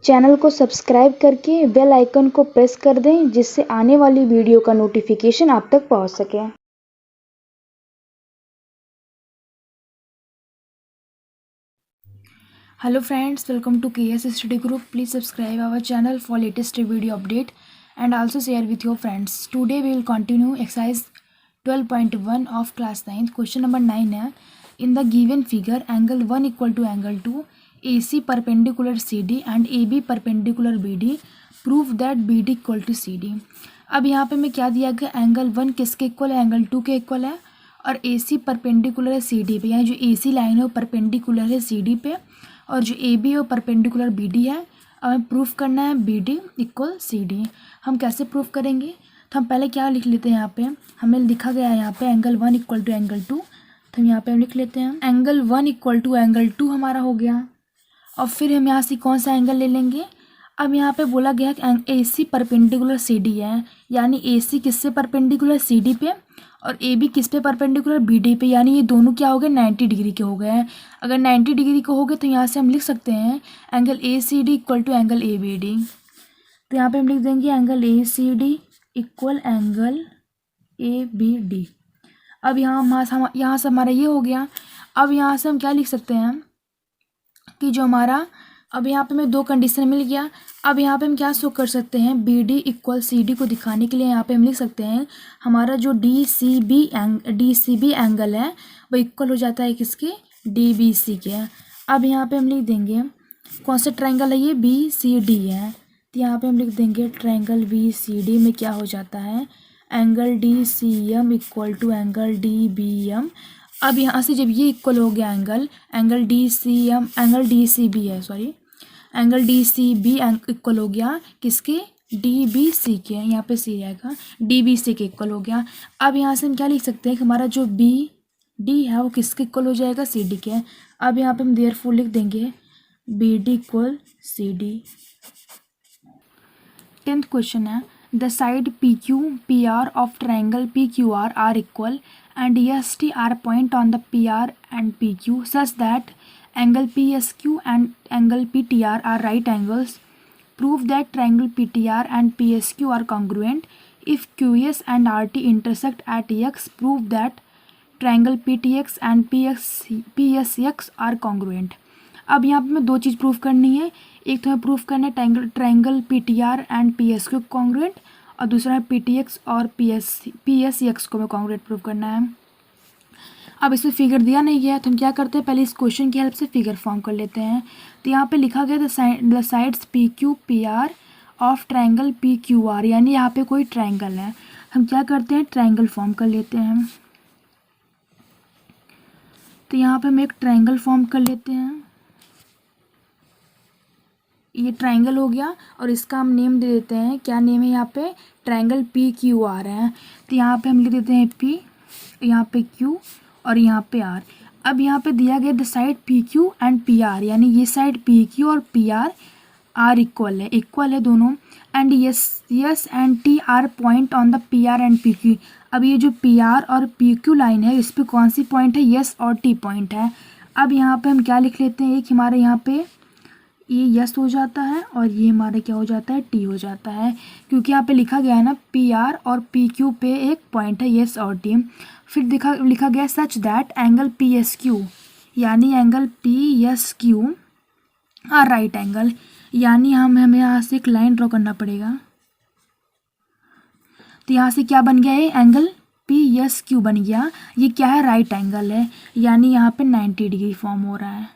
Channel को subscribe करके bell icon को प्रेस कर दें जिससे आने वाली वीडियो का नोटिफिकेशन आप तक पहुंच सके। Hello friends, welcome to KS Study Group. Please subscribe our channel for latest video update and also share with your friends. Today we will continue exercise 12.1 of class 9th. Question number 9 है, in the given figure angle 1 equal to angle 2, AC perpendicular CD and AB perpendicular BD, prove that BD equal to CD. अब यहाँ पे मैं क्या दिया गया, angle 1 किसके equal है, एंगल 2 के इक्वल है और AC परपेंडिकुलर है CD पे, यानी जो AC लाइन है वो परपेंडिकुलर है CD पे और जो ए बी और परपेंडिकुलर बी डी है। अब हमें प्रूफ करना है B D equal C D. हम कैसे प्रूफ करेंगे, तो हम पहले क्या लिख लेते हैं, यहाँ पे हमें लिखा गया है यहाँ पे एंगल 1 इक्वल टू एंगल 2, तो हम यहाँ पे हम लिख लेते हैं एंगल 1 इक्वल टू एंगल 2 हमारा हो गया। और फिर हम यहाँ से कौन सा एंगल ले लेंगे, अब यहाँ पे बोला गया कि ए सी परपेंडिकुलर सी डी है, यानी ए सी किससे परपेंडिकुलर सी डी पे और ए बी किस पे परपेंडिकुलर बी डी पे, यानी ये दोनों क्या हो गए 90 डिग्री के हो गए हैं। अगर 90 डिग्री के हो गए तो यहाँ से हम लिख सकते हैं angle A C D equal to angle A B D. तो यहाँ पे हम लिख देंगे angle A C D equal angle A B D. अब यहाँ से हमारा ये हो गया। अब यहाँ से हम क्या लिख सकते हैं कि जो हमारा, अब यहाँ पे हमें दो कंडीशन मिल गया। अब यहाँ पे हम क्या शो कर सकते हैं, B D equal C D को दिखाने के लिए यहाँ पे हम लिख सकते हैं हमारा जो डी सी बी एंगल है वो इक्वल हो जाता है किसके, डी बी सी के। अब यहाँ पे हम लिख देंगे कौन सा ट्रायंगल है, ये बी सी डी है, तो यहाँ पे हम लिख देंगे ट्रायंगल बी सी डी में क्या हो जाता है, angle D C M equal to angle D B M. अब यहाँ से जब ये इक्वल हो गया angle D C M, angle D C B है, sorry angle D C B equal हो गया किसके, डी बी सी के, यहाँ पे सी रहेगा, डी बी सी के इक्वल हो गया। अब यहाँ से हम क्या लिख सकते हैं कि हमारा जो बी डी है वो किसके इक्वल हो जाएगा, सी डी के। अब यहाँ पे हम देयरफॉर लिख देंगे B D equal C D. 10th question है, the side P Q P R of triangle P Q R equal and EST are point on the PR and PQ such that angle PSQ and angle PTR are right angles. Prove that triangle PTR and PSQ are congruent. If QS and RT intersect at X, prove that triangle PTX and PSX are congruent. अब यहाँ पे मैं दो चीज़ proof करनी है, एक तो हमें प्रूफ करना है triangle PTR and PSQ congruent और दूसरा है PTX और PSX को मैं कॉन्ग्रुएंट प्रूफ करना है। अब इसमें फिगर दिया नहीं गया तो हम क्या करते हैं, पहले इस क्वेश्चन की हेल्प से फिगर फॉर्म कर लेते हैं। तो यहाँ पे लिखा गया the sides P Q P R of triangle P Q are, यानी यहाँ पे कोई ट्रायंगल है, हम क्या करते हैं ट्रायंगल फॉर्म कर लेते हैं। तो यहाँ पे हम एक ट्रायंगल फॉर्म कर लेते हैं, ये ट्रायंगल हो गया और इसका हम नेम दे देते हैं, क्या नेम है यहाँ पे, ट्रायंगल पी क्यू आर है। तो यहाँ पे हम लिख देते हैं पी, यहाँ पे क्यू और यहाँ पे आर। अब यहाँ पे दिया गया the side P Q and P R, यानी ये साइड पी क्यू और पी आर इक्वल है दोनों, and yes and T R point on the P R and P Q. अब ये जो पी आर और पी क्यू लाइन है इस पर कौन सी पॉइंट है, यस और टी पॉइंट है। अब यहाँ पे हम क्या लिख लेते हैं, एक हमारे यहाँ पे ये यस हो जाता है और ये हमारा क्या हो जाता है, टी हो जाता है, क्योंकि यहाँ पे लिखा गया है ना पी आर और पी क्यू पे एक पॉइंट है यस और टी। फिर लिखा गया such that angle P S Q, यानी angle P S Q are right angle, यानी हमें यहाँ से एक लाइन ड्रॉ करना पड़ेगा। तो यहाँ से क्या बन गया, ये एंगल पी एस क्यू बन गया, ये क्या है, राइट एंगल है, यानी यहाँ पे 90 डिग्री फॉर्म हो रहा है,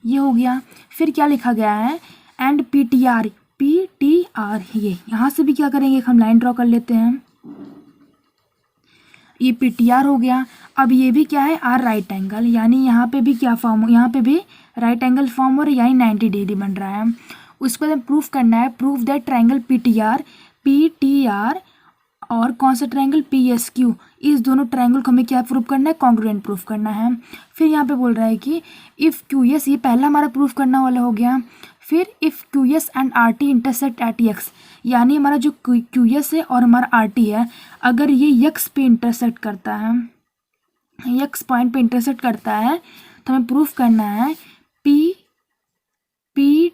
ये हो गया। फिर क्या लिखा गया है, एंड पी टी आर, ये यहाँ से भी क्या करेंगे, हम लाइन ड्रॉ कर लेते हैं, ये पी टी आर हो गया। अब ये भी क्या है, आर राइट एंगल, यानी यहाँ पे भी क्या फॉर्म, यहाँ पे भी राइट एंगल फॉर्म हो रहा है, यानी 90 डिग्री बन रहा है। उस पर प्रूफ करना है, proof that triangle P T R और कौन सा ट्रायंगल पी एस क्यू, इस दोनों ट्रायंगल को हमें क्या प्रूफ करना है, कॉन्ग्रुएंट प्रूफ करना है। फिर यहाँ पे बोल रहा है कि इफ़ क्यू एस, ये पहला हमारा प्रूफ करना वाला हो गया। फिर if Q S and R T intersect at x, यानी हमारा जो क्यू एस है और हमारा आर टी है, अगर ये यक्स पे इंटरसेक्ट करता है, यक्स पॉइंट पे इंटरसेक्ट करता है, तो हमें प्रूफ करना है पी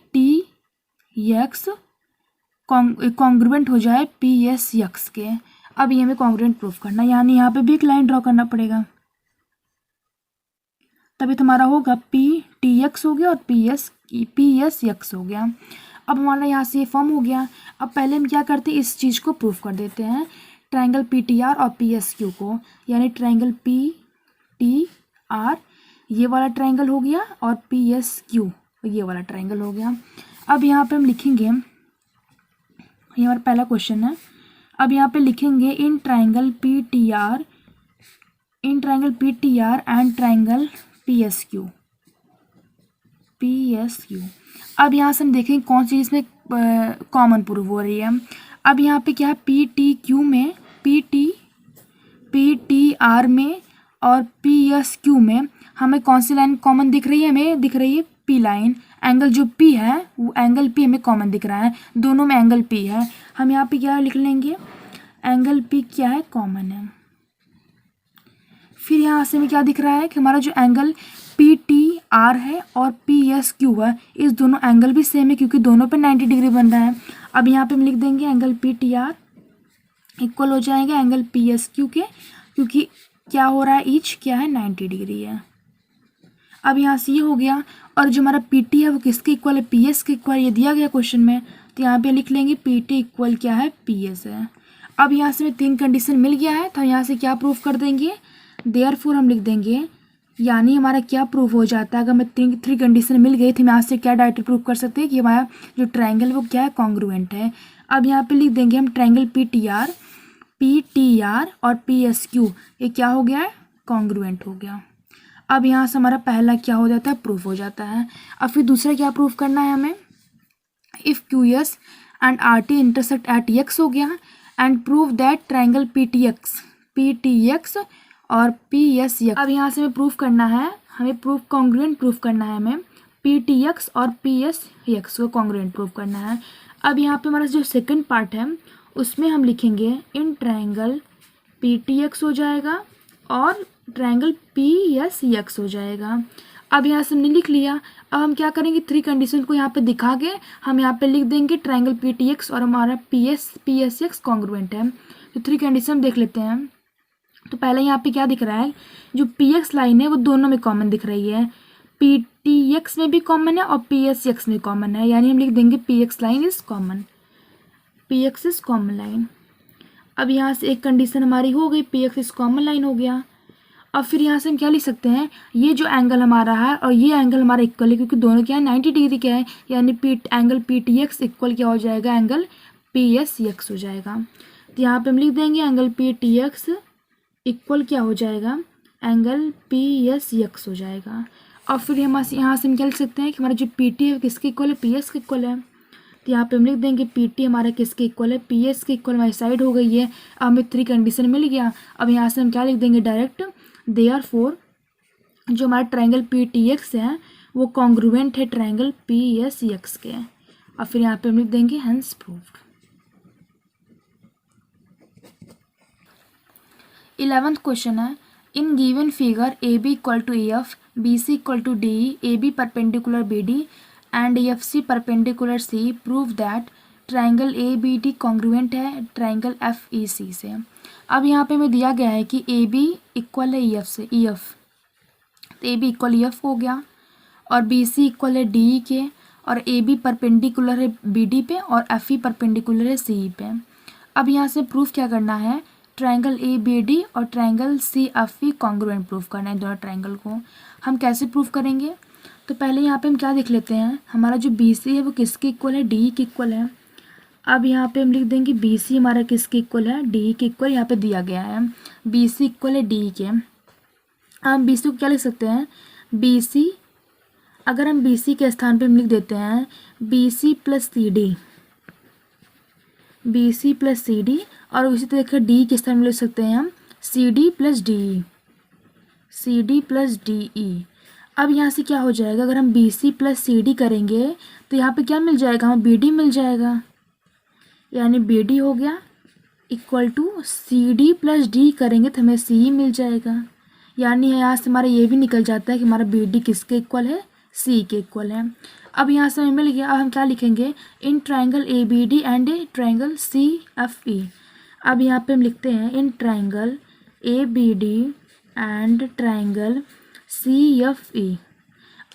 टी यक्स कॉन्ग्रुएंट हो जाए पी एस यक्स के। अब ये हमें कॉन्ग्रुएंट प्रूफ करना है, यानी यहाँ पे भी एक लाइन ड्रॉ करना पड़ेगा, तभी तुम्हारा होगा पी टी एक्स हो गया और पी एस यक्स हो गया। अब हमारा यहाँ से ये फॉर्म हो गया। अब पहले हम क्या करते हैं, इस चीज़ को प्रूफ कर देते हैं, ट्रायंगल पी टी आर और पी एस क्यू को, यानी ट्रायंगल पी टी आर ये वाला ट्रायंगल हो गया और पी एस क्यू ये वाला ट्रायंगल हो गया। अब यहाँ पे हम लिखेंगे, ये हमारा पहला क्वेश्चन है। अब यहाँ पे लिखेंगे in triangle P T R and triangle P S Q. अब यहाँ से हम देखेंगे कौन सी इसमें कॉमन प्रूफ हो रही है। अब यहाँ पे क्या है, पी टी आर में और पी एस क्यू में हमें कौन सी लाइन कॉमन दिख रही है, हमें दिख रही है पी लाइन। एंगल जो पी है वो एंगल पी हमें कॉमन दिख रहा है, दोनों में एंगल पी है। हम यहाँ पे क्या लिख लेंगे, एंगल पी क्या है, कॉमन है। फिर यहाँ से हमें क्या दिख रहा है कि हमारा जो एंगल पी टी आर है और पी एस क्यू है, इस दोनों एंगल भी सेम है क्योंकि दोनों पे 90 डिग्री बन रहा है। अब यहाँ पे हम लिख देंगे angle P T R equal हो जाएगा एंगल पी एस क्यू के, क्योंकि क्या हो रहा है, ईच क्या है, 90 डिग्री है। अब यहाँ से ये हो गया, और जो हमारा पी टी है वो किसके इक्वल है, पी एस के इक्वल, ये दिया गया क्वेश्चन में, तो यहाँ पे लिख लेंगे पी टी इक्वल क्या है, पी एस है। अब यहाँ से हमें 3 कंडीशन मिल गया है, तो यहाँ से क्या प्रूफ कर देंगे, देयरफॉर हम लिख देंगे, यानी हमारा क्या प्रूफ हो जाता है, अगर हमें 3 कंडीशन मिल गई तो हम यहाँ से क्या डायरेक्ट प्रूफ कर सकते हैं कि हमारा जो ट्रायंगल वो क्या है, कॉन्ग्रुएंट है। अब यहाँ पे लिख देंगे हम ट्रायंगल पी टी आर और पी एस क्यू ये क्या हो गया है, कॉन्ग्रुएंट हो गया। अब यहाँ से हमारा पहला क्या हो जाता है, प्रूफ हो जाता है। अब फिर दूसरा क्या प्रूफ करना है हमें, if Q S and R T intersect at x हो गया, and prove that triangle P T x और पी एस एक्स। अब यहाँ से हमें प्रूफ करना है, हमें प्रूफ कॉन्ग्रुएंट प्रूफ करना है, हमें पी टी एक्स और पी एस एक्स को कॉन्ग्रुएंट प्रूफ करना है। अब यहाँ पे हमारा जो सेकंड पार्ट है उसमें हम लिखेंगे in triangle P T x हो जाएगा और ट्रायंगल पी एस एक्स हो जाएगा। अब यहाँ से हमने लिख लिया। अब हम क्या करेंगे, 3 कंडीशन को यहाँ पे दिखा के हम यहाँ पे लिख देंगे ट्रायंगल पी टी एक्स और हमारा पी एस एक्स कॉन्ग्रुएंट है। तो 3 कंडीशन देख लेते हैं। तो पहले यहाँ पे क्या दिख रहा है, जो पी एक्स लाइन है वो दोनों में कॉमन दिख रही है, पी टी एक्स में भी कॉमन है और पी एस एक्स में कॉमन है, यानी हम लिख देंगे P x line is common, P x is common line. अब यहाँ से एक कंडीशन हमारी हो गई, P x is common line हो गया। अब फिर यहाँ से हम क्या लिख सकते हैं, ये जो एंगल हमारा है और ये एंगल हमारा इक्वल है क्योंकि दोनों क्या है, 90 डिग्री क्या है, यानी angle P T x equal क्या हो जाएगा, एंगल पी एस एक्स हो जाएगा। तो यहाँ पे हम लिख देंगे angle P T x equal क्या हो जाएगा, एंगल पी एस एक्स हो जाएगा। और फिर हम यहाँ से हम क्या लिख सकते हैं कि हमारा जो पी टी है किसके इक्वल है, पी एस के इक्वल है। तो यहाँ पे हम लिख देंगे पी टी हमारा किसके इक्वल है, पी एस के इक्वल हमारी साइड हो गई है। अब हमें 3 कंडीशन मिल गया। अब यहाँ से हम क्या लिख देंगे, डायरेक्ट देयरफॉर जो हमारा ट्रायंगल पी टी एक्स है वो कॉन्ग्रुएंट है ट्रायंगल पी एस एक्स के। और फिर यहाँ पे हम लिख देंगे हेंस प्रूव्ड। 11th क्वेश्चन है, in given figure A B equal to A F, B C equal to D, A B perpendicular B D and F C perpendicular C, prove that triangle A B D congruent है triangle F E C से। अब यहाँ पे हमें दिया गया है कि ए बी इक्वल है ई एफ से, ई एफ, तो A B equal E F हो गया, और बी सी इक्वल है डी ई के, और ए बी परपेंडिकुलर है बी डी पे और एफ ई परपेंडिकुलर है सी ई पे। अब यहाँ से प्रूफ क्या करना है, ट्रायंगल ए बी डी और triangle C F E congruent proof करना है। दोनों ट्रायंगल को हम कैसे प्रूफ करेंगे, तो पहले यहाँ पे हम क्या देख लेते हैं, हमारा जो बी सी है वो किसके इक्वल है, डी ई के इक्वल है। अब यहाँ पे हम लिख देंगे बी सी हमारा किसके इक्वल है, डी ई के इक्वल, यहाँ पे दिया गया है बी सी इक्वल है डी ई के। हम बी सी को क्या लिख सकते हैं, बी सी, अगर हम बी सी के स्थान पे हम लिख देते हैं B C plus C D, B C plus C D, और उसी तरह डी के स्थान में लिख सकते हैं हम C D plus D E, C D plus D E. अब यहाँ से क्या हो जाएगा, अगर हम B C plus C D करेंगे तो यहाँ पे क्या मिल जाएगा, हमें बी डी मिल जाएगा, यानी बी डी हो गया equal to C D plus D करेंगे तो हमें सी ई मिल जाएगा। यानी यहाँ से हमारा ये भी निकल जाता है कि हमारा बी डी किसके इक्वल है, सी के इक्वल है। अब यहाँ से हमें मिल गया। अब हम क्या लिखेंगे, in triangle A B D and A triangle C F E. अब यहाँ पे हम लिखते हैं in triangle A B D and triangle C F E.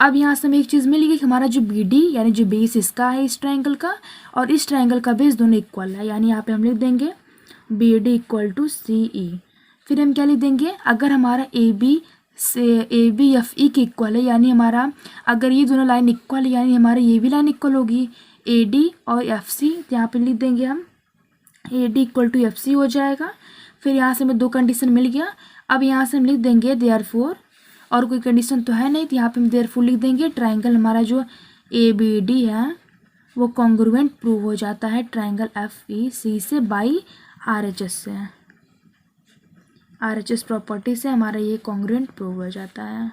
अब यहाँ से हमें एक चीज़ मिल गई कि हमारा जो बी डी यानी जो बेस इसका है इस ट्राइंगल का और इस ट्राइंगल का बेस दोनों इक्वल है, यानी यहाँ पे हम लिख देंगे बी डी इक्वल टू सी ई। फिर हम क्या लिख देंगे, अगर हमारा ए बी से ए बी एफ ई के इक्वल है, यानी हमारा अगर ये दोनों लाइन इक्वल है यानी हमारी ये भी लाइन इक्वल होगी ए डी और एफ सी। तो यहाँ पे लिख देंगे हम A D equal to F C हो जाएगा। फिर यहाँ से हमें दो कंडीशन मिल गया। अब यहाँ से हम लिख देंगे देयरफॉर, और कोई कंडीशन तो है नहीं तो यहाँ पे हम देयरफॉर लिख देंगे ट्राइंगल हमारा जो ए बी डी है वो कॉन्ग्रुएंट प्रूव हो जाता है ट्राइंगल एफ ई सी से बाई आर एच एस से। आर एच एस प्रॉपर्टी से हमारा ये कॉन्ग्रुएंट प्रूव हो जाता है।